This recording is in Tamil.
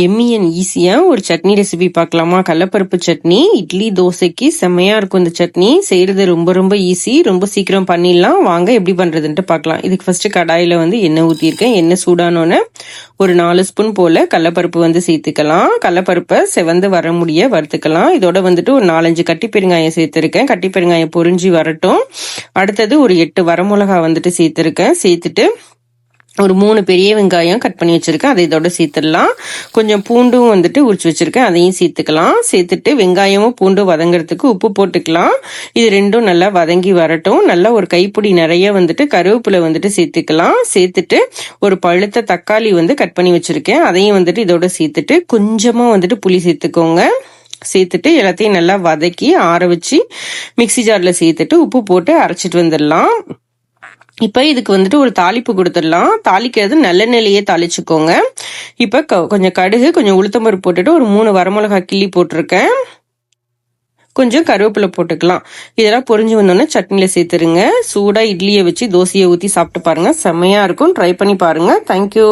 எம்மி அண்ட் ஈஸியா ஒரு சட்னி ரெசிபி பார்க்கலாமா? கடலைப்பருப்பு சட்னி இட்லி தோசைக்கு செம்மையா இருக்கும். இந்த சட்னி செய்யறது ரொம்ப ரொம்ப ஈஸி, ரொம்ப சீக்கிரம் பண்ணிடலாம். வாங்க எப்படி பண்றதுன்ட்டு பார்க்கலாம். இதுக்கு ஃபர்ஸ்ட் கடாயில எண்ணெய் ஊற்றிருக்கேன். எண்ணெய் சூடானோன்னு ஒரு 4 ஸ்பூன் போல கடலைப்பருப்பு சேர்த்துக்கலாம். கடலைப்பருப்பை செவந்து வர முடிய வறுத்துக்கலாம். இதோட ஒரு 4-5 கட்டி பெருங்காயம் சேர்த்திருக்கேன். கட்டி பெருங்காயம் பொரிஞ்சு வரட்டும். அடுத்தது ஒரு 8 வரமிளகா சேர்த்திருக்கேன். சேர்த்துட்டு ஒரு 3 பெரிய வெங்காயம் கட் பண்ணி வச்சிருக்கேன். அதை இதோட சேர்த்துடலாம். கொஞ்சம் பூண்டும் உரிச்சு வச்சிருக்கேன், அதையும் சேர்த்துக்கலாம். சேர்த்துட்டு வெங்காயமும் பூண்டும் வதங்குறதுக்கு உப்பு போட்டுக்கலாம். இது ரெண்டும் நல்லா வதங்கி வரட்டும். நல்லா ஒரு கைப்பிடி நிறைய கருவேப்பிலை சேர்த்துக்கலாம். சேர்த்துட்டு ஒரு பழுத்த தக்காளி கட் பண்ணி வச்சிருக்கேன், அதையும் இதோட சேர்த்துட்டு கொஞ்சமா புளி சேர்த்துக்கோங்க. சேர்த்துட்டு எல்லாத்தையும் நல்லா வதக்கி ஆற வச்சு மிக்சி ஜார்ல சேர்த்துட்டு உப்பு போட்டு அரைச்சிட்டு வந்துடலாம். இப்ப இதுக்கு ஒரு தாளிப்பு கொடுத்துடலாம். தாளிக்கிறது நல்லெண்ணெயிலேயே தாளிச்சுக்கோங்க. இப்ப கொஞ்சம் கடுகு, கொஞ்சம் உளுத்தம்பருப்பு போட்டுட்டு ஒரு 3 வரமிளகா கிள்ளி போட்டிருக்கேன். கொஞ்சம் கருவேப்பிலை போட்டுக்கலாம். இதெல்லாம் பொரிஞ்சு வந்தோடனே சட்னியில சேர்த்துருங்க. சூடா இட்லியை வச்சு தோசையை ஊற்றி சாப்பிட்டு பாருங்க, செம்மையா இருக்கும். ட்ரை பண்ணி பாருங்க. தேங்க்யூ.